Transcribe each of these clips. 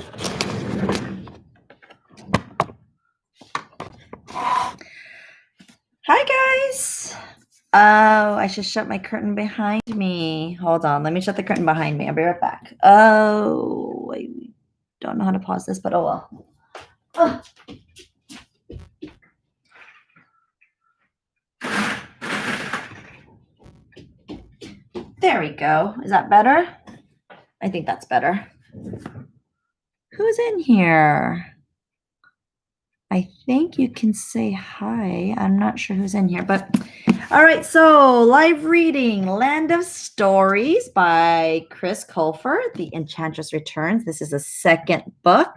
Hi, guys. Oh, I should shut my curtain behind me. Hold on. Let me shut the curtain behind me. I'll be right back. Oh, I don't know how to pause this, but oh well. Oh. There we go. Is that better? I think that's better. Who's in here? I think you can say hi. I'm not sure who's in here, but all right. So, live reading Land of Stories by Chris Colfer. The Enchantress Returns. This is the second book.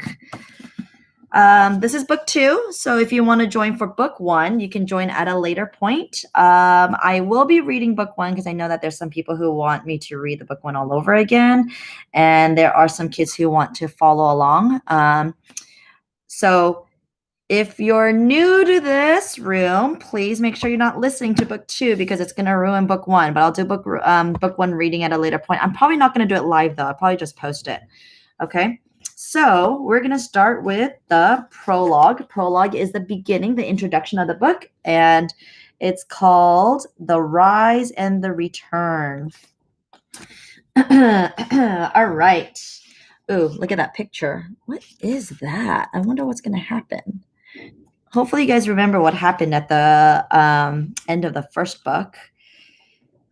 This is book 2. So if you want to join for book 1, you can join at a later point. I will be reading book 1 because I know that there's some people who want me to read the book 1 all over again. And there are some kids who want to follow along. So if you're new to this room, please make sure you're not listening to book 2 because it's going to ruin book 1. But I'll do book 1 reading at a later point. I'm probably not going to do it live, though. I'll probably just post it. Okay. So we're going to start with the prologue. Prologue is the beginning, the introduction of the book. And it's called The Rise and the Return. All right. Ooh, look at that picture. What is that? I wonder what's going to happen. Hopefully you guys remember what happened at the end of the first book,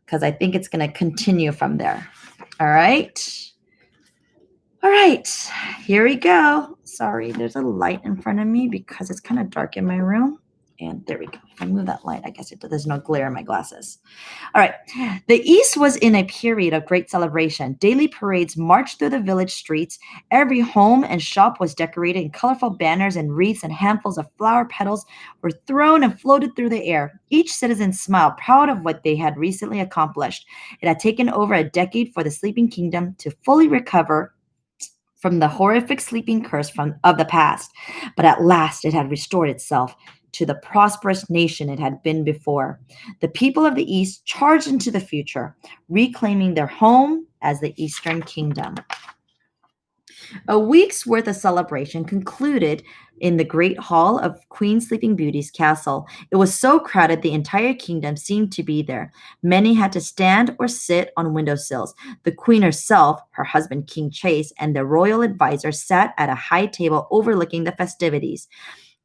because I think it's going to continue from there. All right. All right, here we go. Sorry, there's a light in front of me because it's kind of dark in my room. And there we go. If I move that light, I guess there's no glare in my glasses. All right. The East was in a period of great celebration. Daily parades marched through the village streets. Every home and shop was decorated in colorful banners and wreaths, and handfuls of flower petals were thrown and floated through the air. Each citizen smiled, proud of what they had recently accomplished. It had taken over a decade for the sleeping kingdom to fully recover from the horrific sleeping curse of the past, but at last it had restored itself to the prosperous nation it had been before. The people of the East charged into the future, reclaiming their home as the Eastern Kingdom. A week's worth of celebration concluded in the great hall of Queen Sleeping Beauty's castle. It was so crowded the entire kingdom seemed to be there. Many had to stand or sit on windowsills. The queen herself, her husband King Chase, and their royal advisor sat at a high table overlooking the festivities.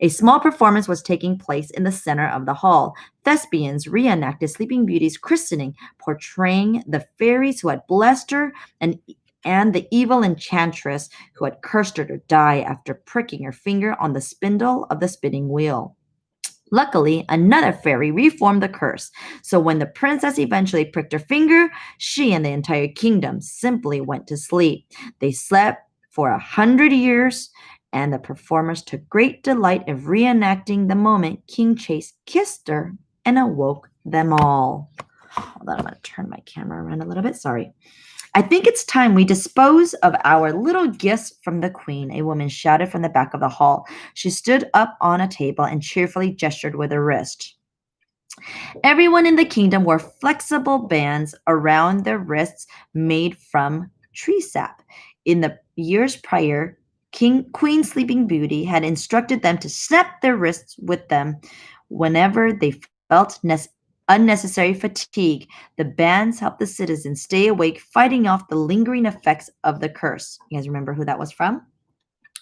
A small performance was taking place in the center of the hall. Thespians reenacted Sleeping Beauty's christening, portraying the fairies who had blessed her and the evil enchantress who had cursed her to die after pricking her finger on the spindle of the spinning wheel. Luckily, another fairy reformed the curse, so when the princess eventually pricked her finger, she and the entire kingdom simply went to sleep. They slept for 100 years, and the performers took great delight in reenacting the moment King Chase kissed her and awoke them all. Hold on, I'm going to turn my camera around a little bit. Sorry. I think it's time we dispose of our little gifts from the queen, a woman shouted from the back of the hall. She stood up on a table and cheerfully gestured with her wrist. Everyone in the kingdom wore flexible bands around their wrists made from tree sap. In the years prior, Queen Sleeping Beauty had instructed them to snap their wrists with them whenever they felt unnecessary fatigue. The bands helped the citizens stay awake, fighting off the lingering effects of the curse. You guys remember who that was from?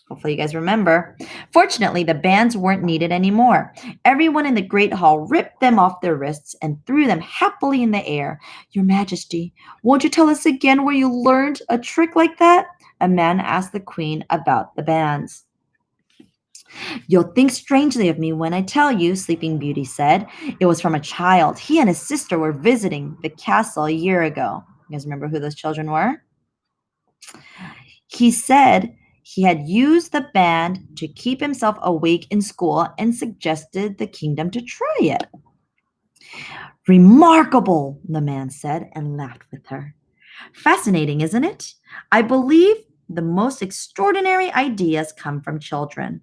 Hopefully you guys remember. Fortunately, the bands weren't needed anymore. Everyone in the great hall ripped them off their wrists and threw them happily in the air. Your Majesty, won't you tell us again where you learned a trick like that? A man asked the queen about the bands. You'll think strangely of me when I tell you, Sleeping Beauty said. It was from a child. He and his sister were visiting the castle a year ago. You guys remember who those children were? He said he had used the band to keep himself awake in school and suggested the kingdom to try it. Remarkable, the man said and laughed with her. Fascinating, isn't it? I believe the most extraordinary ideas come from children,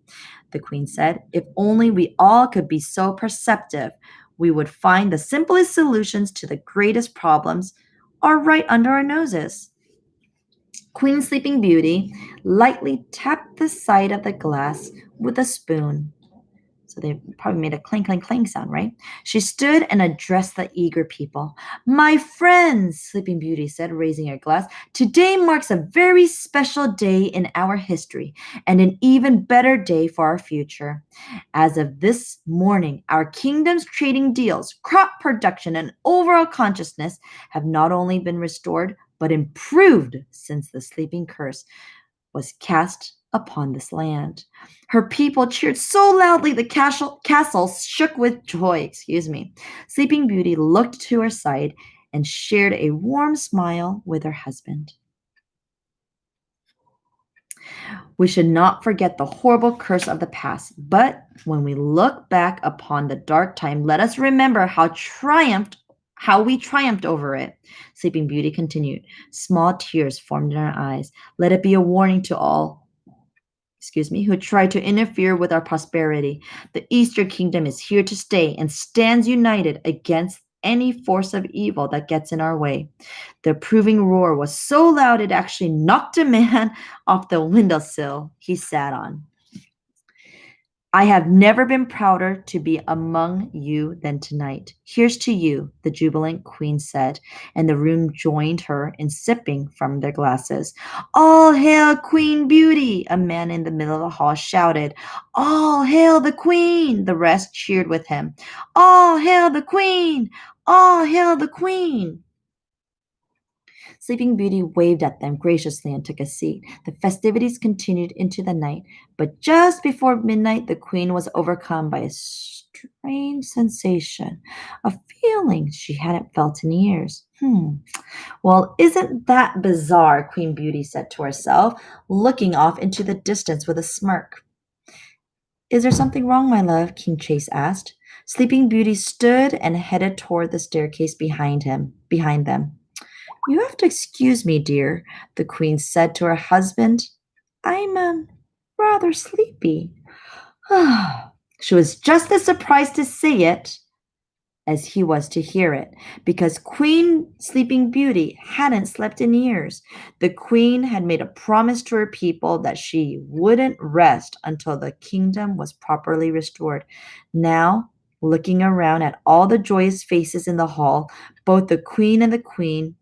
the queen said. If only we all could be so perceptive, we would find the simplest solutions to the greatest problems are right under our noses. Queen Sleeping Beauty lightly tapped the side of the glass with a spoon. So they probably made a clink, clink, clink sound, right? She stood and addressed the eager people. My friends, Sleeping Beauty said, raising her glass, today marks a very special day in our history and an even better day for our future. As of this morning, our kingdom's trading deals, crop production, and overall consciousness have not only been restored, but improved since the sleeping curse was cast upon this land. Her people cheered so loudly the castle shook with joy. Excuse me. Sleeping Beauty looked to her side and shared a warm smile with her husband. We should not forget the horrible curse of the past, but when we look back upon the dark time, let us remember how we triumphed over it. Sleeping Beauty continued. Small tears formed in her eyes. Let it be a warning to all who try to interfere with our prosperity. The Eastern Kingdom is here to stay and stands united against any force of evil that gets in our way. The approving roar was so loud it actually knocked a man off the windowsill he sat on. I have never been prouder to be among you than tonight. Here's to you, the jubilant queen said, and the room joined her in sipping from their glasses. All hail Queen Beauty, a man in the middle of the hall shouted. All hail the queen, the rest cheered with him. All hail the queen, all hail the queen. Sleeping Beauty waved at them graciously and took a seat. The festivities continued into the night, but just before midnight, the queen was overcome by a strange sensation, a feeling she hadn't felt in years. Well, isn't that bizarre? Queen Beauty said to herself, looking off into the distance with a smirk. Is there something wrong, my love? King Chase asked. Sleeping Beauty stood and headed toward the staircase behind them. You have to excuse me, dear, the queen said to her husband. I'm rather sleepy. She was just as surprised to see it as he was to hear it, because Queen Sleeping Beauty hadn't slept in years. The queen had made a promise to her people that she wouldn't rest until the kingdom was properly restored. Now, looking around at all the joyous faces in the hall, both the king and the queen,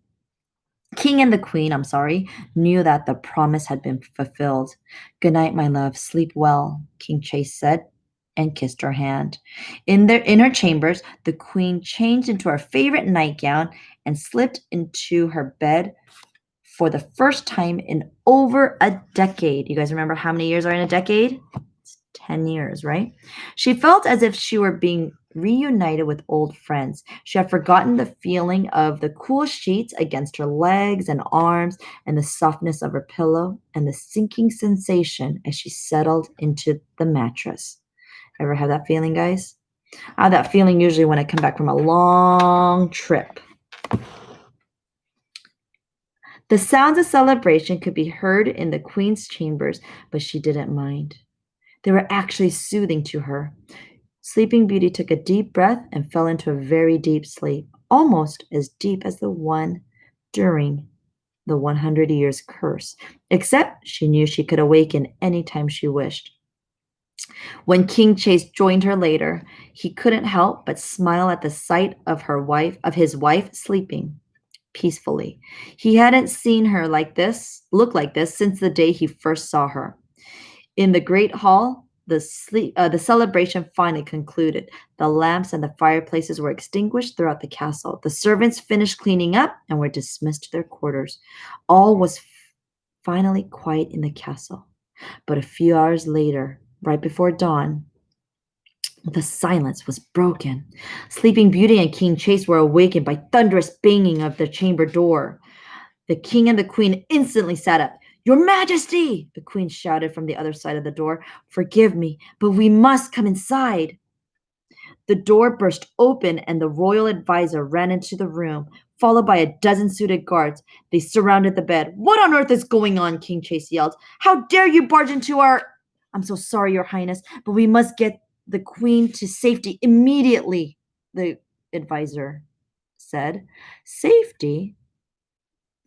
knew that the promise had been fulfilled. Good night, my love. Sleep well, King Chase said, and kissed her hand. In their inner chambers, the queen changed into her favorite nightgown and slipped into her bed for the first time in over a decade. You guys remember how many years are in a decade? 10 years, right? She felt as if she were being reunited with old friends. She had forgotten the feeling of the cool sheets against her legs and arms, and the softness of her pillow, and the sinking sensation as she settled into the mattress. Ever have that feeling, guys? I have that feeling usually when I come back from a long trip. The sounds of celebration could be heard in the queen's chambers, but she didn't mind. They were actually soothing to her. Sleeping Beauty took a deep breath and fell into a very deep sleep, almost as deep as the one during the 100 years curse, except she knew she could awaken any time she wished. When King Chase joined her later, he couldn't help but smile at the sight of his wife sleeping peacefully. He hadn't seen her look like this since the day he first saw her. In the great hall, the celebration finally concluded. The lamps and the fireplaces were extinguished throughout the castle. The servants finished cleaning up and were dismissed to their quarters. All was finally quiet in the castle. But a few hours later, right before dawn, the silence was broken. Sleeping Beauty and King Chase were awakened by thunderous banging of the chamber door. The king and the queen instantly sat up. Your Majesty, the queen shouted from the other side of the door. Forgive me, but we must come inside. The door burst open and the royal advisor ran into the room, followed by a dozen suited guards. They surrounded the bed. What on earth is going on? King Chase yelled. How dare you barge into our... I'm so sorry, Your Highness, but we must get the queen to safety immediately, the advisor said. Safety?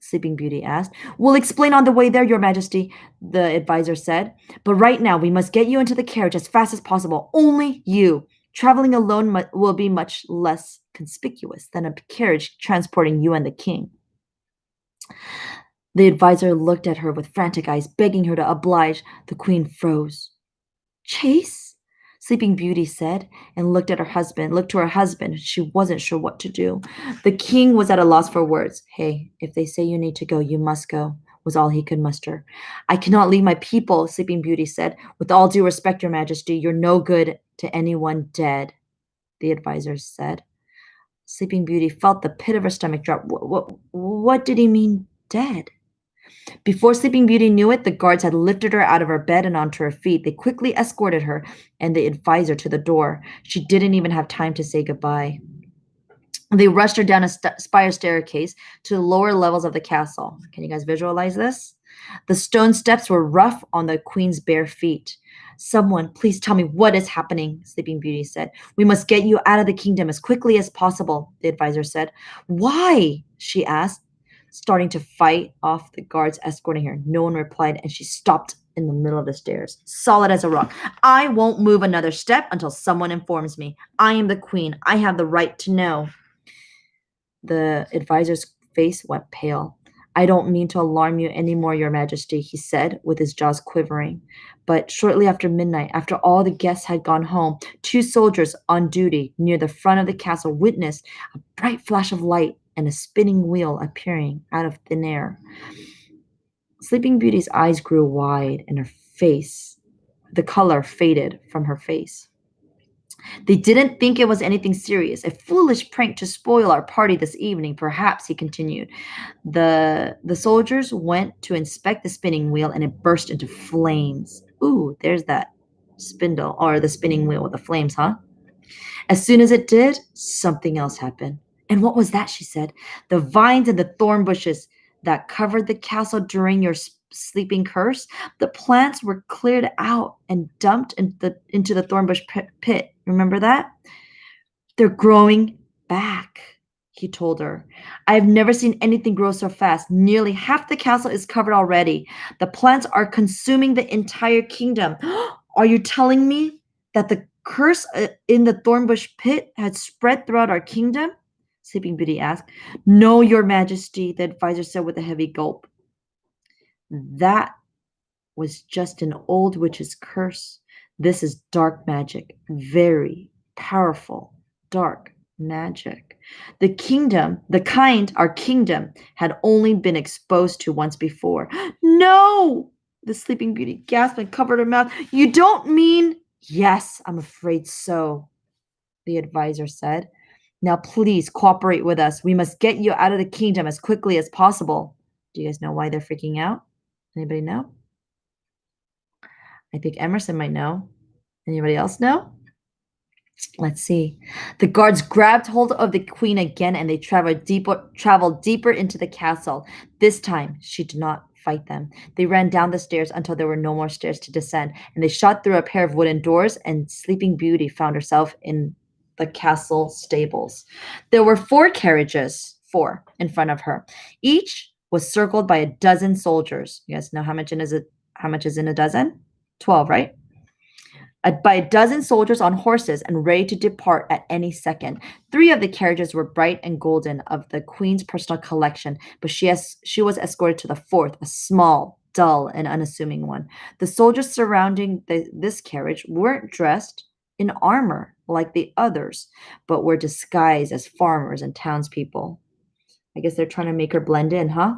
Sleeping Beauty asked. We'll explain on the way there, Your Majesty, the advisor said. But right now, we must get you into the carriage as fast as possible. Only you. Traveling alone will be much less conspicuous than a carriage transporting you and the king. The advisor looked at her with frantic eyes, begging her to oblige. The queen froze. Chase? Sleeping Beauty said, and looked to her husband. She wasn't sure what to do. The king was at a loss for words. Hey, if they say you need to go, you must go, was all he could muster. I cannot leave my people, Sleeping Beauty said. With all due respect, Your Majesty, you're no good to anyone dead, the advisor said. Sleeping Beauty felt the pit of her stomach drop. What did he mean, dead? Before Sleeping Beauty knew it, the guards had lifted her out of her bed and onto her feet. They quickly escorted her and the advisor to the door. She didn't even have time to say goodbye. They rushed her down a spire staircase to the lower levels of the castle. Can you guys visualize this? The stone steps were rough on the queen's bare feet. Someone, please tell me what is happening, Sleeping Beauty said. We must get you out of the kingdom as quickly as possible, the advisor said. Why? She asked, starting to fight off the guards escorting her. No one replied, and she stopped in the middle of the stairs, solid as a rock. I won't move another step until someone informs me. I am the queen. I have the right to know. The advisor's face went pale. I don't mean to alarm you any more, Your Majesty, he said, with his jaws quivering. But shortly after midnight, after all the guests had gone home, 2 soldiers on duty near the front of the castle witnessed a bright flash of light and a spinning wheel appearing out of thin air. Sleeping Beauty's eyes grew wide and her face, the color faded from her face. They didn't think it was anything serious, a foolish prank to spoil our party this evening, perhaps, he continued. The soldiers went to inspect the spinning wheel and it burst into flames. Ooh, there's that spindle, or the spinning wheel with the flames, huh? As soon as it did, something else happened. And what was that, she said. The vines and the thorn bushes that covered the castle during your sleeping curse, the plants were cleared out and dumped into the thornbush pit. Remember that? They're growing back, he told her. I've never seen anything grow so fast. Nearly half the castle is covered already. The plants are consuming the entire kingdom. Are you telling me that the curse in the thornbush pit had spread throughout our kingdom? Sleeping Beauty asked. No, Your Majesty, the advisor said with a heavy gulp. That was just an old witch's curse. This is dark magic, very powerful dark magic. The kingdom, the kind our kingdom had only been exposed to once before. No! The Sleeping Beauty gasped and covered her mouth. You don't mean... Yes, I'm afraid so, the advisor said. Now please cooperate with us. We must get you out of the kingdom as quickly as possible. Do you guys know why they're freaking out? Anybody know? I think Emerson might know. Anybody else know? Let's see. The guards grabbed hold of the queen again and they traveled deeper into the castle. This time, she did not fight them. They ran down the stairs until there were no more stairs to descend, and they shot through a pair of wooden doors, and Sleeping Beauty found herself in the castle stables. There were 4 carriages, 4 in front of her. Each was circled by a dozen soldiers. You guys know how much is in a dozen? 12, right? By a dozen soldiers on horses and ready to depart at any second. 3 of the carriages were bright and golden of the queen's personal collection, but she was escorted to the 4th, a small, dull, and unassuming one. The soldiers surrounding this carriage weren't dressed in armor like the others, but were disguised as farmers and townspeople. I guess they're trying to make her blend in, huh?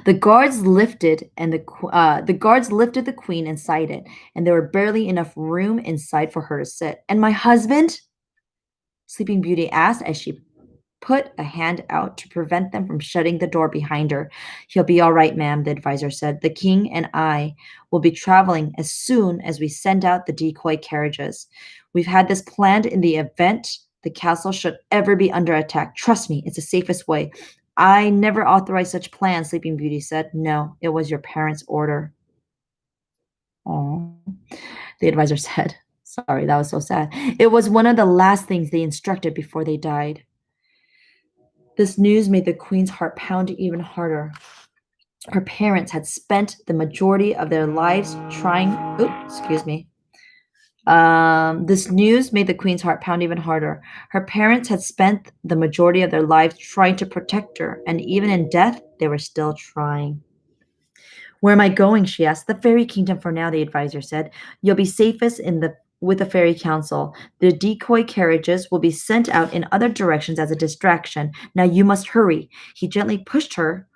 The guards lifted the queen inside it, and there were barely enough room inside for her to sit. And my husband? Sleeping Beauty asked as she put a hand out to prevent them from shutting the door behind her. He'll be all right, ma'am, the advisor said. The king and I will be traveling as soon as we send out the decoy carriages. We've had this planned in the event the castle should ever be under attack. Trust me, it's the safest way. I never authorized such plans, Sleeping Beauty said. No, it was your parents' order. Oh, the advisor said. Sorry, that was so sad. It was one of the last things they instructed before they died. This news made the queen's heart pound even harder. Her parents had spent the majority of their lives trying. Oops, excuse me. This news made the queen's heart pound even harder. Her parents had spent the majority of their lives trying to protect her, and even in death, they were still trying. Where am I going? She asked. The fairy kingdom for now, the advisor said. You'll be safest in the with the fairy council. The decoy carriages will be sent out in other directions as a distraction. Now you must hurry. He gently pushed her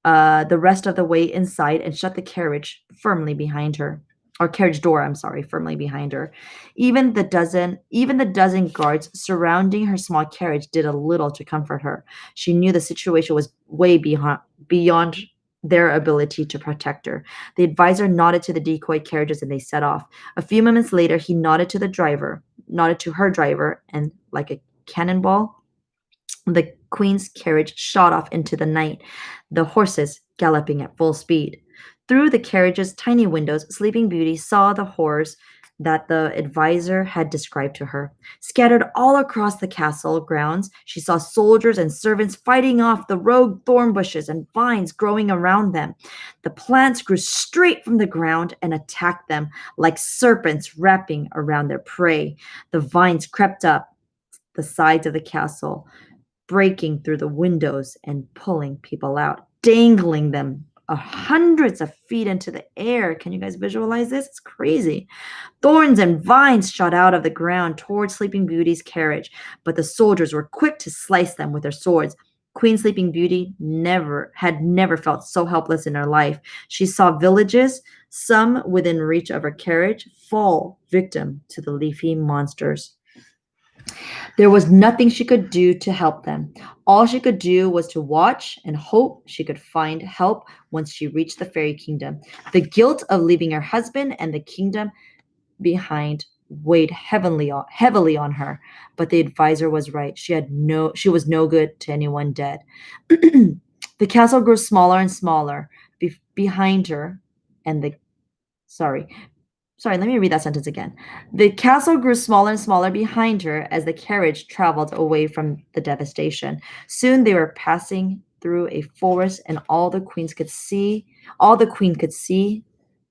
the rest of the way inside and shut the carriage firmly behind her. Or carriage door, I'm sorry, firmly behind her. Even the dozen guards surrounding her small carriage did a little to comfort her. She knew the situation was way beyond their ability to protect her. The advisor nodded to the decoy carriages and they set off. A few moments later, he nodded to her driver, and like a cannonball, the queen's carriage shot off into the night, the horses galloping at full speed. Through the carriage's tiny windows, Sleeping Beauty saw the horrors that the advisor had described to her. Scattered all across the castle grounds, she saw soldiers and servants fighting off the rogue thorn bushes and vines growing around them. The plants grew straight from the ground and attacked them like serpents wrapping around their prey. The vines crept up the sides of the castle, breaking through the windows and pulling people out, dangling them hundreds of feet into the air. Can you guys visualize this? It's crazy. Thorns and vines shot out of the ground towards Sleeping Beauty's carriage, but the soldiers were quick to slice them with their swords. Queen Sleeping Beauty never felt so helpless in her life. She saw villages, some within reach of her carriage, fall victim to the leafy monsters. There was nothing she could do to help them. All she could do was to watch and hope she could find help once she reached the fairy kingdom. The guilt of leaving her husband and the kingdom behind weighed heavily on her, but the advisor was right. She was no good to anyone dead. The castle grew smaller and smaller behind her, and the sorry, Sorry, let me read that sentence again. The castle grew smaller and smaller behind her as the carriage traveled away from the devastation. Soon they were passing through a forest, and all the queen could see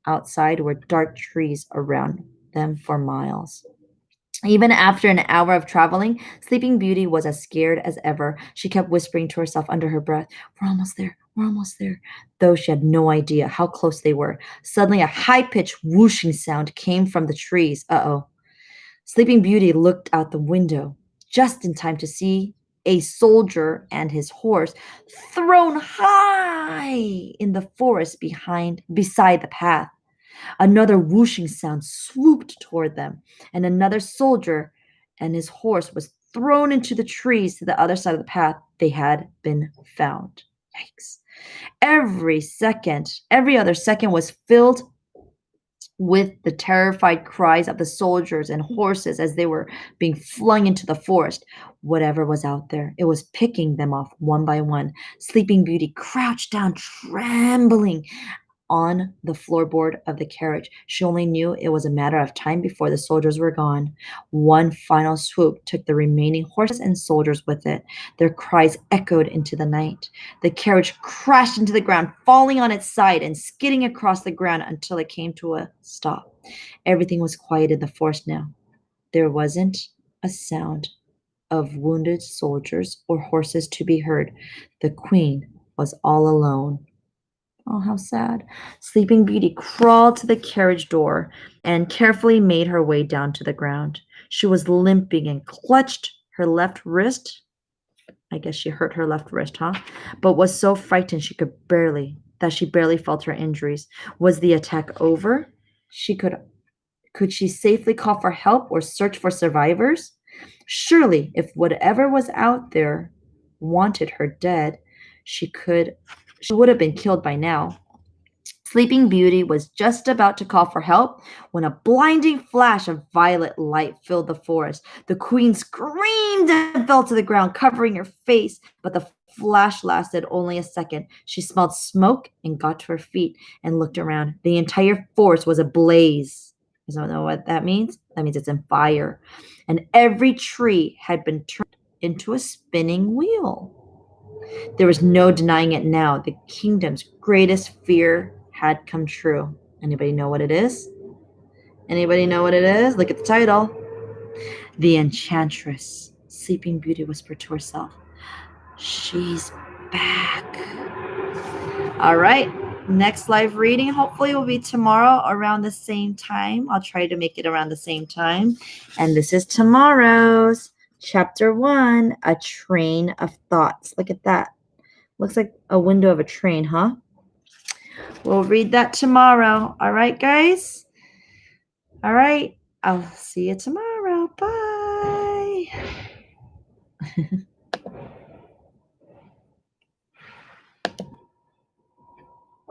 outside were dark trees around them for miles. Even after an hour of traveling, Sleeping Beauty was as scared as ever. She kept whispering to herself under her breath, "We're almost there. We're almost there," though she had no idea how close they were. Suddenly, a high pitched whooshing sound came from the trees. Uh oh. Sleeping Beauty looked out the window just in time to see a soldier and his horse thrown high in the forest beside the path. Another whooshing sound swooped toward them, and another soldier and his horse was thrown into the trees to the other side of the path. They had been found. Yikes. Every other second was filled with the terrified cries of the soldiers and horses as they were being flung into the forest. Whatever was out there, it was picking them off one by one. Sleeping Beauty crouched down, trembling on the floorboard of the carriage. She only knew it was a matter of time before the soldiers were gone. One final swoop took the remaining horses and soldiers with it. Their cries echoed into the night. The carriage crashed into the ground, falling on its side and skidding across the ground until it came to a stop. Everything was quiet in the forest now. There wasn't a sound of wounded soldiers or horses to be heard. The queen was all alone. Oh, how sad. Sleeping Beauty crawled to the carriage door and carefully made her way down to the ground. She was limping and clutched her left wrist. I guess she hurt her left wrist, huh? But was so frightened she barely felt her injuries. Was the attack over? Could she safely call for help or search for survivors? Surely, if whatever was out there wanted her dead, she would have been killed by now. Sleeping Beauty was just about to call for help when a blinding flash of violet light filled the forest. The queen screamed and fell to the ground, covering her face, but the flash lasted only a second. She smelled smoke and got to her feet and looked around. The entire forest was ablaze. You don't know what that means? That means it's in fire. And every tree had been turned into a spinning wheel. There was no denying it now. The kingdom's greatest fear had come true. Anybody know what it is? Anybody know what it is? Look at the title. The Enchantress. Sleeping Beauty whispered to herself. She's back. All right. Next live reading hopefully will be tomorrow around the same time. I'll try to make it around the same time. And this is tomorrow's chapter 1, A Train of Thoughts. Look at that. Looks like a window of a train, huh? We'll read that tomorrow. All right, guys? All right. I'll see you tomorrow. Bye.